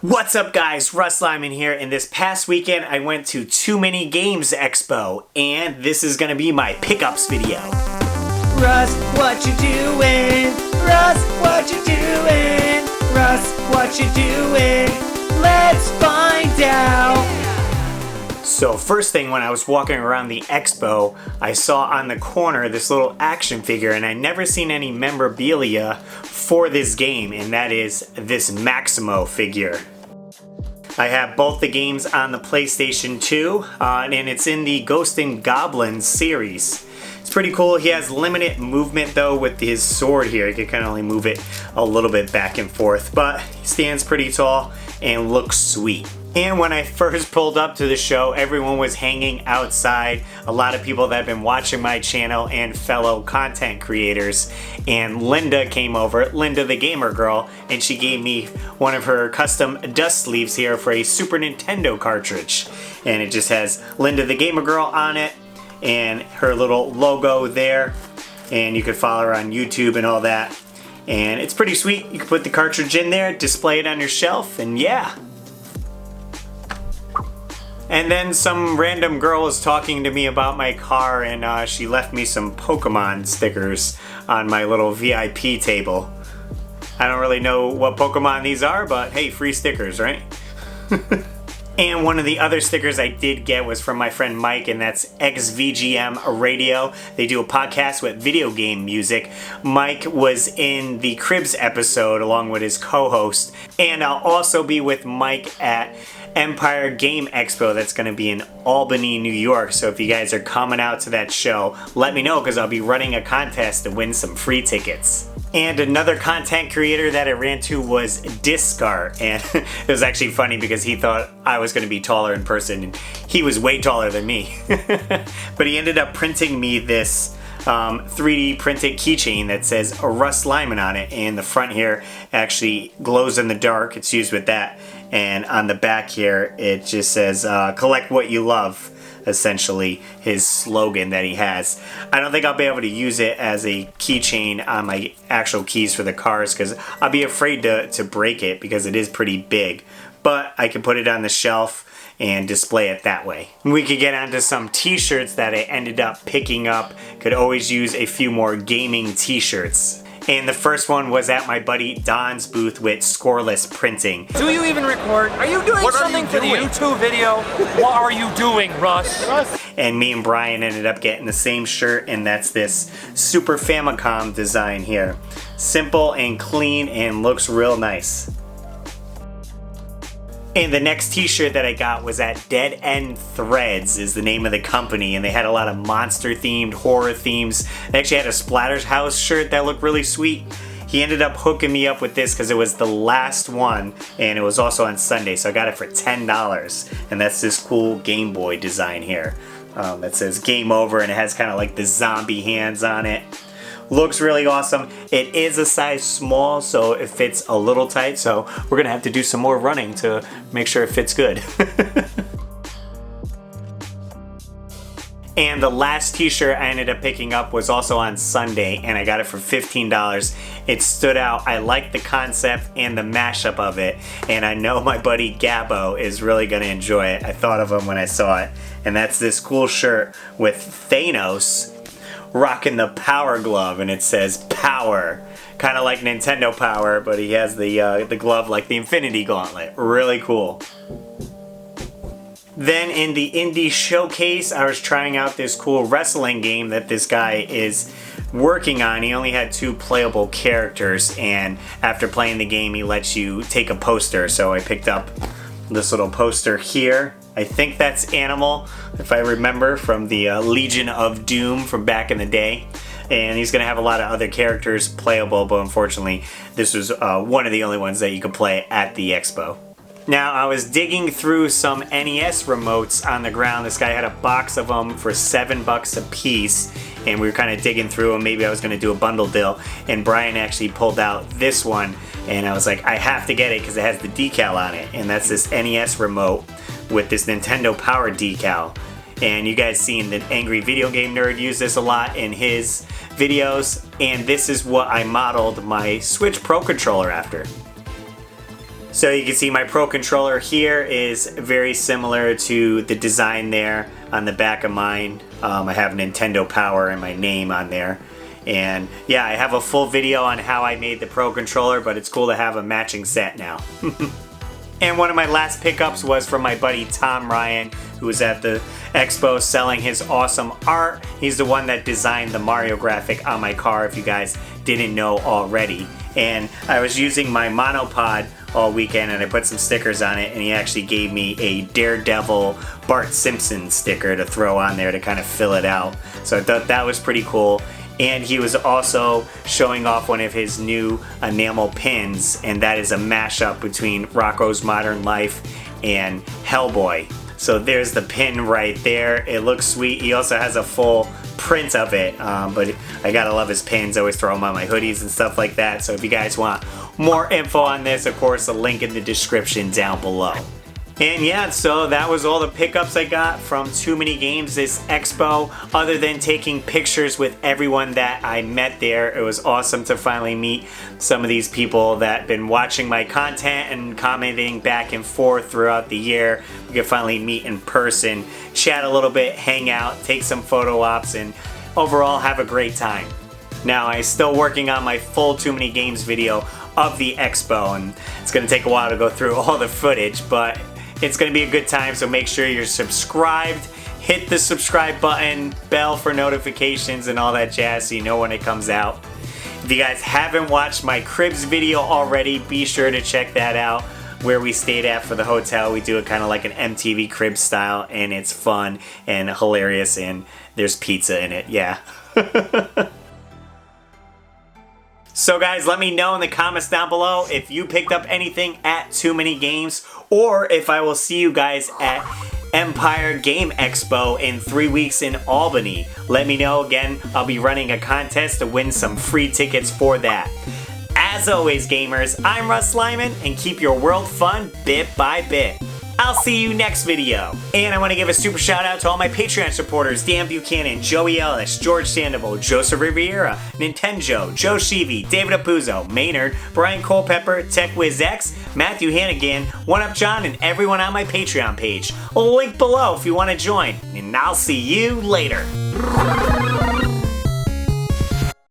What's up guys, Russ Lyman here, and this past weekend I went to Too Many Games Expo, and this is gonna be my pickups video. Russ, what you doing? Russ, what you doing? Russ, what you doing? Let's find out! So first thing, when I was walking around the expo, I saw on the corner this little action figure, and I never seen any memorabilia for this game, and that is this Maximo figure. I have both the games on the PlayStation 2, and it's in the Ghost and Goblins series. It's pretty cool. He has limited movement though with his sword here. He can kind of only move it a little bit back and forth, but he stands pretty tall and looks sweet. And when I first pulled up to the show, everyone was hanging outside. A lot of people that have been watching my channel and fellow content creators. And Linda came over, Linda the gamer girl, and she gave me one of her custom dust sleeves here for a Super Nintendo cartridge. And it just has Linda the gamer girl on it and her little logo there. And you can follow her on YouTube and all that. And it's pretty sweet. You can put the cartridge in there, display it on your shelf, and yeah. And then some random girl was talking to me about my car, and she left me some Pokemon stickers on my little VIP table. I don't really know what Pokemon these are, but hey, free stickers, right? And one of the other stickers I did get was from my friend Mike, and that's XVGM Radio. They do a podcast with video game music. Mike was in the Cribs episode along with his co-host, and I'll also be with Mike at Empire Game Expo that's going to be in Albany, New York. So if you guys are coming out to that show, let me know because I'll be running a contest to win some free tickets. And another content creator that I ran to was Discar, and it was actually funny because he thought I was going to be taller in person, and he was way taller than me. But he ended up printing me this 3D printed keychain that says Russ Lyman on it, and the front here actually glows in the dark. It's used with that, and on the back here it just says collect what you love. Essentially his slogan that he has. I don't think I'll be able to use it as a keychain on my actual keys for the cars because I'll be afraid to break it because it is pretty big, but I can put it on the shelf and display it that way. We could get onto some t-shirts that I ended up picking up. Could always use a few more gaming t-shirts. And the first one was at my buddy Don's booth with Scoreless Printing. Do you even record? Are you doing something for the YouTube video? What are you doing, Russ? And me and Brian ended up getting the same shirt, and that's this Super Famicom design here. Simple and clean and looks real nice. And the next t-shirt that I got was at Dead End Threads is the name of the company, and they had a lot of monster themed, horror themes. They actually had a Splatterhouse shirt that looked really sweet. He ended up hooking me up with this because it was the last one, and it was also on Sunday, so I got it for $10. And that's this cool Game Boy design here. That says Game Over, and it has kind of like the zombie hands on it. Looks really awesome. It is a size small, so it fits a little tight, so we're gonna have to do some more running to make sure it fits good. And the last t-shirt I ended up picking up was also on Sunday, and I got it for $15. It stood out. I liked the concept and the mashup of it, and I know my buddy Gabbo is really gonna enjoy it. I thought of him when I saw it, and that's this cool shirt with Thanos rocking the power glove, and it says power, kind of like Nintendo Power, but he has the glove like the Infinity Gauntlet. Really cool. Then in the indie showcase, I was trying out this cool wrestling game that this guy is working on. He only had 2 playable characters, and after playing the game he lets you take a poster, so I picked up this little poster here. I think that's Animal, if I remember, from the Legion of Doom from back in the day. And he's going to have a lot of other characters playable, but unfortunately this was one of the only ones that you could play at the expo. Now, I was digging through some NES remotes on the ground. This guy had a box of them for $7 a piece, and we were kind of digging through them. Maybe I was going to do a bundle deal, and Brian actually pulled out this one, and I was like, I have to get it because it has the decal on it, and that's this NES remote with this Nintendo Power decal. And you guys seen the Angry Video Game Nerd use this a lot in his videos, and this is what I modeled my Switch Pro Controller after. So you can see my Pro Controller here is very similar to the design there on the back of mine. I have Nintendo Power and my name on there. And yeah, I have a full video on how I made the Pro Controller, but it's cool to have a matching set now. And one of my last pickups was from my buddy Tom Ryan, who was at the expo selling his awesome art. He's the one that designed the Mario graphic on my car, if you guys didn't know already. And I was using my monopod all weekend and I put some stickers on it, and he actually gave me a Daredevil Bart Simpson sticker to throw on there to kind of fill it out. So I thought that was pretty cool. And he was also showing off one of his new enamel pins, and that is a mashup between Rocko's Modern Life and Hellboy. So there's the pin right there. It looks sweet. He also has a full print of it, but I gotta love his pins. I always throw them on my hoodies and stuff like that. So if you guys want more info on this, of course, a link in the description down below. And yeah, so that was all the pickups I got from Too Many Games this expo. Other than taking pictures with everyone that I met there, it was awesome to finally meet some of these people that have been watching my content and commenting back and forth throughout the year. We could finally meet in person, chat a little bit, hang out, take some photo ops, and overall have a great time. Now, I'm still working on my full Too Many Games video of the expo, and it's going to take a while to go through all the footage, but it's going to be a good time, so make sure you're subscribed. Hit the subscribe button, bell for notifications and all that jazz so you know when it comes out. If you guys haven't watched my cribs video already, be sure to check that out, where we stayed at for the hotel. We do it kind of like an MTV crib style, and it's fun and hilarious, and there's pizza in it, yeah. So guys, let me know in the comments down below if you picked up anything at Too Many Games, or if I will see you guys at Empire Game Expo in 3 weeks in Albany. Let me know. Again, I'll be running a contest to win some free tickets for that. As always, gamers, I'm Russ Lyman, and keep your world fun bit by bit. I'll see you next video. And I want to give a super shout out to all my Patreon supporters: Dan Buchanan, Joey Ellis, George Sandoval, Joseph Riviera, Nintendo, Joe Sheevy, David Apuzzo, Maynard, Brian Culpepper, TechWizX, Matthew Hannigan, One Up John, and everyone on my Patreon page. Link below if you want to join. And I'll see you later.